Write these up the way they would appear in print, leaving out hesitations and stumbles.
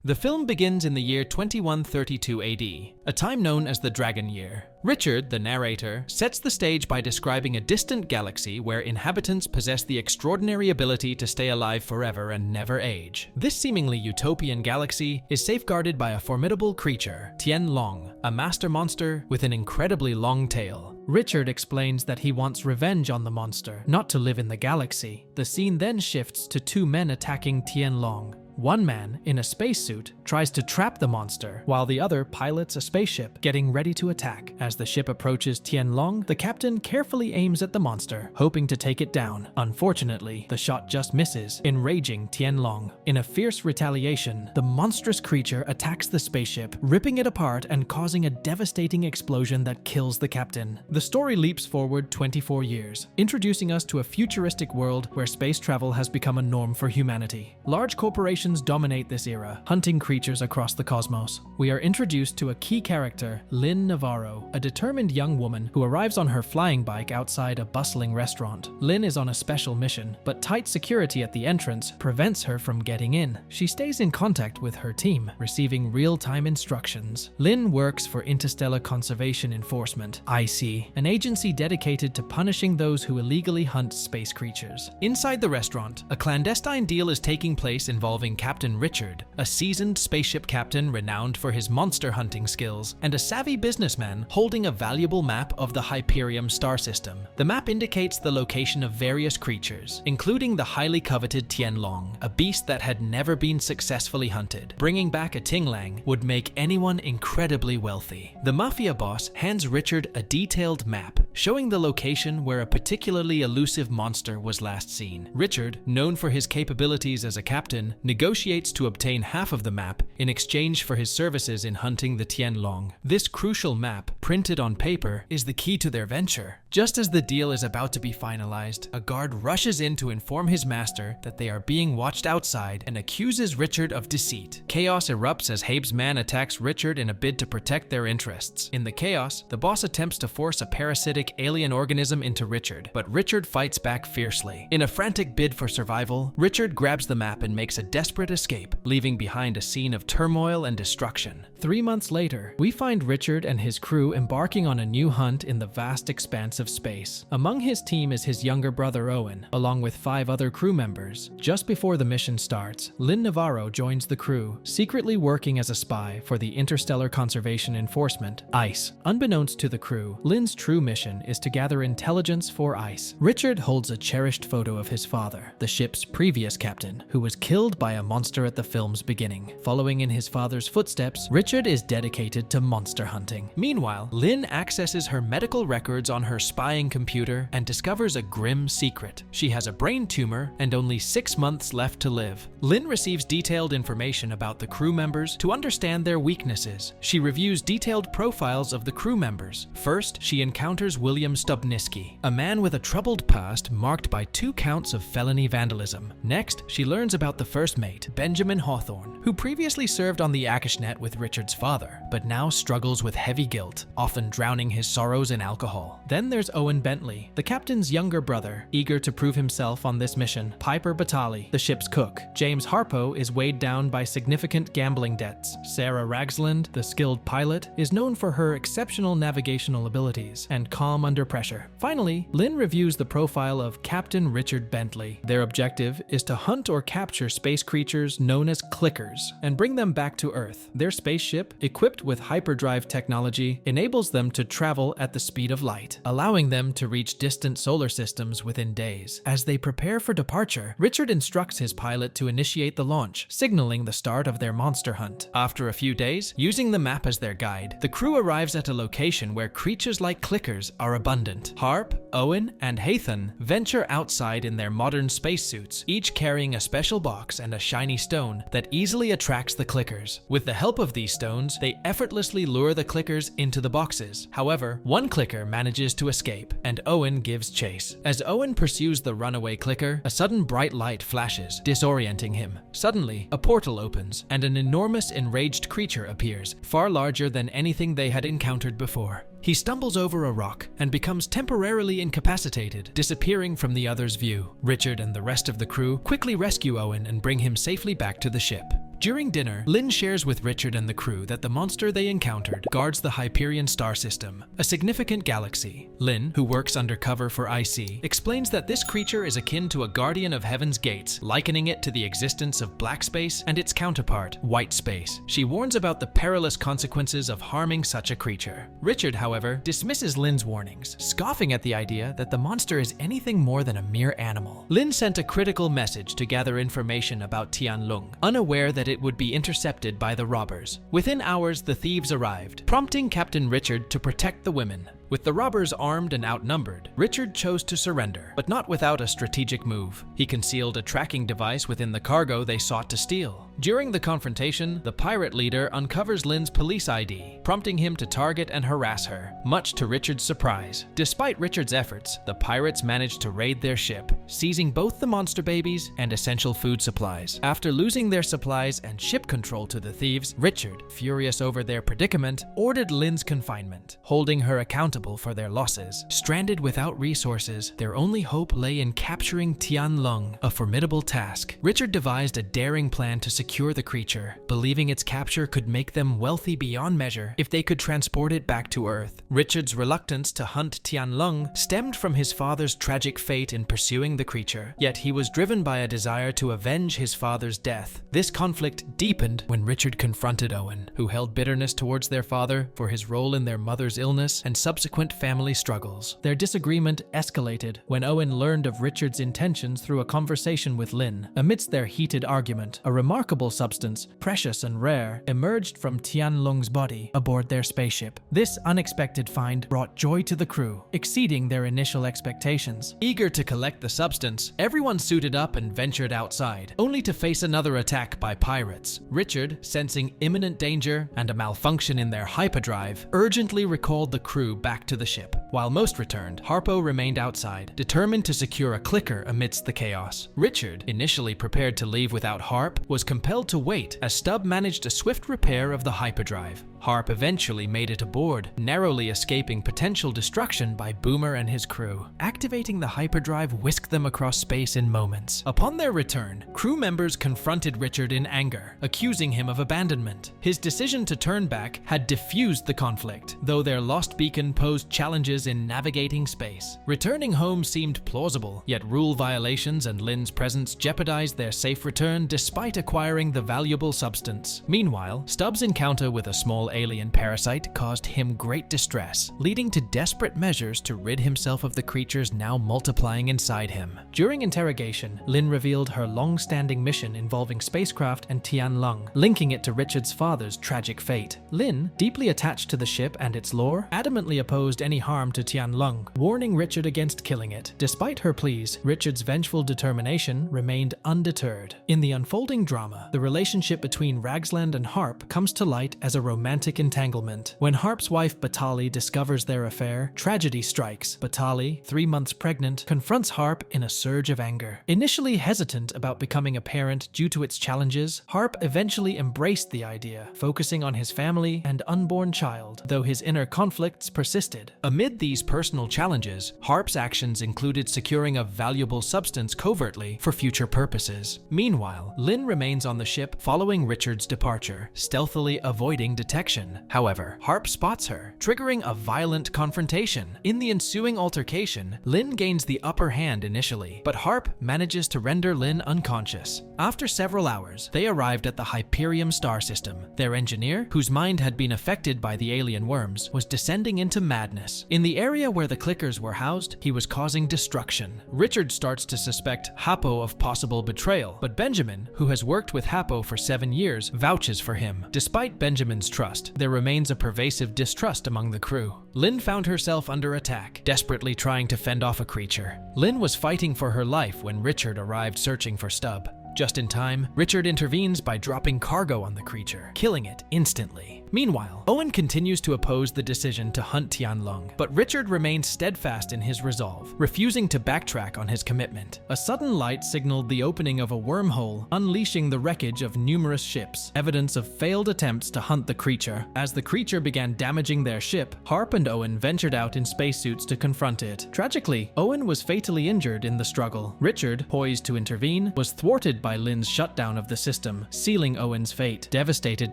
The film begins in the year 2132 AD, a time known as the Dragon Year. Richard, the narrator, sets the stage by describing a distant galaxy where inhabitants possess the extraordinary ability to stay alive forever and never age. This seemingly utopian galaxy is safeguarded by a formidable creature, Tian Long, a master monster with an incredibly long tail. Richard explains that he wants revenge on the monster, not to live in the galaxy. The scene then shifts to two men attacking Tian Long. One man, in a spacesuit, tries to trap the monster, while the other pilots a spaceship, getting ready to attack. As the ship approaches Tianlong, the captain carefully aims at the monster, hoping to take it down. Unfortunately, the shot just misses, enraging Tianlong. In a fierce retaliation, the monstrous creature attacks the spaceship, ripping it apart and causing a devastating explosion that kills the captain. The story leaps forward 24 years, introducing us to a futuristic world where space travel has become a norm for humanity. Large corporations dominate this era, hunting creatures across the cosmos. We are introduced to a key character, Lynn Navarro, a determined young woman who arrives on her flying bike outside a bustling restaurant. Lynn is on a special mission, but tight security at the entrance prevents her from getting in. She stays in contact with her team, receiving real-time instructions. Lynn works for Interstellar Conservation Enforcement, IC, an agency dedicated to punishing those who illegally hunt space creatures. Inside the restaurant, a clandestine deal is taking place involving Captain Richard, a seasoned spaceship captain renowned for his monster hunting skills, and a savvy businessman holding a valuable map of the Hyperion star system. The map indicates the location of various creatures, including the highly coveted Tianlong, a beast that had never been successfully hunted. Bringing back a Tinglang would make anyone incredibly wealthy. The mafia boss hands Richard a detailed map, showing the location where a particularly elusive monster was last seen. Richard, known for his capabilities as a captain, negotiates to obtain half of the map in exchange for his services in hunting the Tianlong. This crucial map, printed on paper, is the key to their venture. Just as the deal is about to be finalized, a guard rushes in to inform his master that they are being watched outside and accuses Richard of deceit. Chaos erupts as Habe's man attacks Richard in a bid to protect their interests. In the chaos, the boss attempts to force a parasitic alien organism into Richard, but Richard fights back fiercely. In a frantic bid for survival, Richard grabs the map and makes a desperate escape, leaving behind a scene of turmoil and destruction. 3 months later, we find Richard and his crew embarking on a new hunt in the vast expanse of space. Among his team is his younger brother Owen, along with 5 other crew members. Just before the mission starts, Lynn Navarro joins the crew, secretly working as a spy for the Interstellar Conservation Enforcement, ICE. Unbeknownst to the crew, Lynn's true mission is to gather intelligence for ICE. Richard holds a cherished photo of his father, the ship's previous captain, who was killed by a monster at the film's beginning. Following in his father's footsteps, Richard is dedicated to monster hunting. Meanwhile, Lynn accesses her medical records on her spying computer and discovers a grim secret. She has a brain tumor and only 6 months left to live. Lynn receives detailed information about the crew members to understand their weaknesses. She reviews detailed profiles of the crew members. First, she encounters William Stubniski, a man with a troubled past marked by 2 counts of felony vandalism. Next, she learns about the first mate, Benjamin Hawthorne, who previously served on the Akashnet with Richard's father, but now struggles with heavy guilt, often drowning his sorrows in alcohol. Then there's Owen Bentley, the captain's younger brother, eager to prove himself on this mission. Piper Batali, the ship's cook. James Harpo is weighed down by significant gambling debts. Sarah Ragsland, the skilled pilot, is known for her exceptional navigational abilities and calm under pressure. Finally, Lynn reviews the profile of Captain Richard Bentley. Their objective is to hunt or capture space creatures known as clickers and bring them back to Earth. Their spaceship, equipped with hyperdrive technology, enables them to travel at the speed of light, allowing them to reach distant solar systems within days. As they prepare for departure, Richard instructs his pilot to initiate the launch, signaling the start of their monster hunt. After a few days, using the map as their guide, the crew arrives at a location where creatures like clickers are abundant. Harp, Owen, and Hathan venture outside in their modern spacesuits, each carrying a special box and a shiny stone that easily attracts the clickers. With the help of these stones, they effortlessly lure the clickers into the boxes. However, one clicker manages to escape, and Owen gives chase. As Owen pursues the runaway clicker, a sudden bright light flashes, disorienting him. Suddenly, a portal opens, and an enormous enraged creature appears, far larger than anything they had encountered before. He stumbles over a rock and becomes temporarily incapacitated, disappearing from the other's view. Richard and the rest of the crew quickly rescue Owen and bring him safely back to the ship. During dinner, Lin shares with Richard and the crew that the monster they encountered guards the Hyperion star system, a significant galaxy. Lin, who works undercover for IC, explains that this creature is akin to a guardian of heaven's gates, likening it to the existence of black space and its counterpart, white space. She warns about the perilous consequences of harming such a creature. Richard, however, dismisses Lin's warnings, scoffing at the idea that the monster is anything more than a mere animal. Lin sent a critical message to gather information about Tianlong, unaware that it would be intercepted by the robbers. Within hours, the thieves arrived, prompting Captain Richard to protect the women. With the robbers armed and outnumbered, Richard chose to surrender, but not without a strategic move. He concealed a tracking device within the cargo they sought to steal. During the confrontation, the pirate leader uncovers Lin's police ID, prompting him to target and harass her, much to Richard's surprise. Despite Richard's efforts, the pirates managed to raid their ship, seizing both the monster babies and essential food supplies. After losing their supplies and ship control to the thieves, Richard, furious over their predicament, ordered Lin's confinement, holding her accountable for their losses. Stranded without resources, their only hope lay in capturing Tianlong, a formidable task. Richard devised a daring plan to secure the creature, believing its capture could make them wealthy beyond measure if they could transport it back to Earth. Richard's reluctance to hunt Tianlong stemmed from his father's tragic fate in pursuing the creature, yet he was driven by a desire to avenge his father's death. This conflict deepened when Richard confronted Owen, who held bitterness towards their father for his role in their mother's illness and subsequent family struggles. Their disagreement escalated when Owen learned of Richard's intentions through a conversation with Lin. Amidst their heated argument, a remarkable substance, precious and rare, emerged from Tianlong's body aboard their spaceship. This unexpected find brought joy to the crew, exceeding their initial expectations. Eager to collect the substance, everyone suited up and ventured outside, only to face another attack by pirates. Richard, sensing imminent danger and a malfunction in their hyperdrive, urgently recalled the crew back to the ship. While most returned, Harpo remained outside, determined to secure a clicker amidst the chaos. Richard, initially prepared to leave without Harp, was compelled to wait as Stubb managed a swift repair of the hyperdrive. Harp eventually made it aboard, narrowly escaping potential destruction by Boomer and his crew. Activating the hyperdrive whisked them across space in moments. Upon their return, crew members confronted Richard in anger, accusing him of abandonment. His decision to turn back had diffused the conflict, though their lost beacon posed challenges in navigating space. Returning home seemed plausible, yet rule violations and Lin's presence jeopardized their safe return despite acquiring the valuable substance. Meanwhile, Stubbs' encounter with a small alien parasite caused him great distress, leading to desperate measures to rid himself of the creatures now multiplying inside him. During interrogation, Lin revealed her long-standing mission involving spacecraft and Tianlong, linking it to Richard's father's tragic fate. Lin, deeply attached to the ship and its lore, adamantly opposed any harm to Tianlong, warning Richard against killing it. Despite her pleas, Richard's vengeful determination remained undeterred. In the unfolding drama, the relationship between Ragsland and Harp comes to light as a romantic entanglement. When Harp's wife Batali discovers their affair, tragedy strikes. Batali, 3 months pregnant, confronts Harp in a surge of anger. Initially hesitant about becoming a parent due to its challenges, Harp eventually embraced the idea, focusing on his family and unborn child, though his inner conflicts persisted. Amid these personal challenges, Harp's actions included securing a valuable substance covertly for future purposes. Meanwhile, Lin remains on the ship following Richard's departure, stealthily avoiding detection. However, Harp spots her, triggering a violent confrontation. In the ensuing altercation, Lin gains the upper hand initially, but Harp manages to render Lin unconscious. After several hours, they arrived at the Hyperion star system. Their engineer, whose mind had been affected by the alien worms, was descending into madness. In the area where the clickers were housed, he was causing destruction. Richard starts to suspect Hapo of possible betrayal, but Benjamin, who has worked with Hapo for 7 years, vouches for him. Despite Benjamin's trust, there remains a pervasive distrust among the crew. Lin found herself under attack, desperately trying to fend off a creature. Lin was fighting for her life when Richard arrived searching for Stubb. Just in time, Richard intervenes by dropping cargo on the creature, killing it instantly. Meanwhile, Owen continues to oppose the decision to hunt Tianlong, but Richard remains steadfast in his resolve, refusing to backtrack on his commitment. A sudden light signaled the opening of a wormhole, unleashing the wreckage of numerous ships, evidence of failed attempts to hunt the creature. As the creature began damaging their ship, Harp and Owen ventured out in spacesuits to confront it. Tragically, Owen was fatally injured in the struggle. Richard, poised to intervene, was thwarted by Lynn's shutdown of the system, sealing Owen's fate. Devastated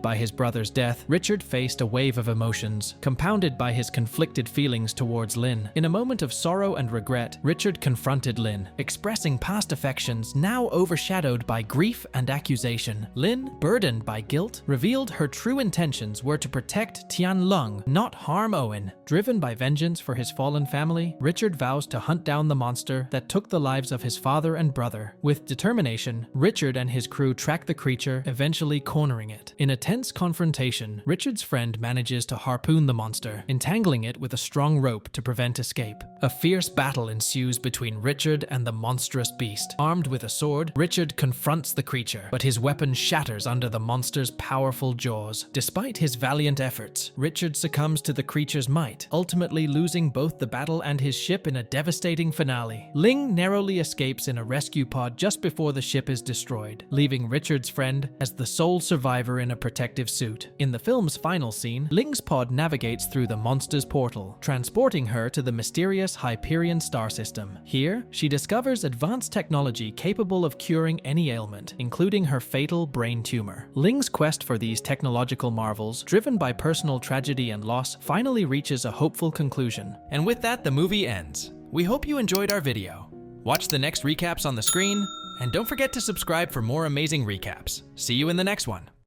by his brother's death, Richard faced a wave of emotions, compounded by his conflicted feelings towards Lynn. In a moment of sorrow and regret, Richard confronted Lynn, expressing past affections now overshadowed by grief and accusation. Lynn, burdened by guilt, revealed her true intentions were to protect Tianlong, not harm Owen. Driven by vengeance for his fallen family, Richard vows to hunt down the monster that took the lives of his father and brother. With determination, Richard and his crew track the creature, eventually cornering it. In a tense confrontation, Richard's friend manages to harpoon the monster, entangling it with a strong rope to prevent escape. A fierce battle ensues between Richard and the monstrous beast. Armed with a sword, Richard confronts the creature, but his weapon shatters under the monster's powerful jaws. Despite his valiant efforts, Richard succumbs to the creature's might, ultimately losing both the battle and his ship in a devastating finale. Ling narrowly escapes in a rescue pod just before the ship is destroyed, leaving Richard's friend as the sole survivor in a protective suit. In the film's final scene, Ling's pod navigates through the monster's portal, transporting her to the mysterious Hyperion star system. Here, she discovers advanced technology capable of curing any ailment, including her fatal brain tumor. Ling's quest for these technological marvels, driven by personal tragedy and loss, finally reaches a hopeful conclusion. And with that, the movie ends. We hope you enjoyed our video. Watch the next recaps on the screen, and don't forget to subscribe for more amazing recaps. See you in the next one.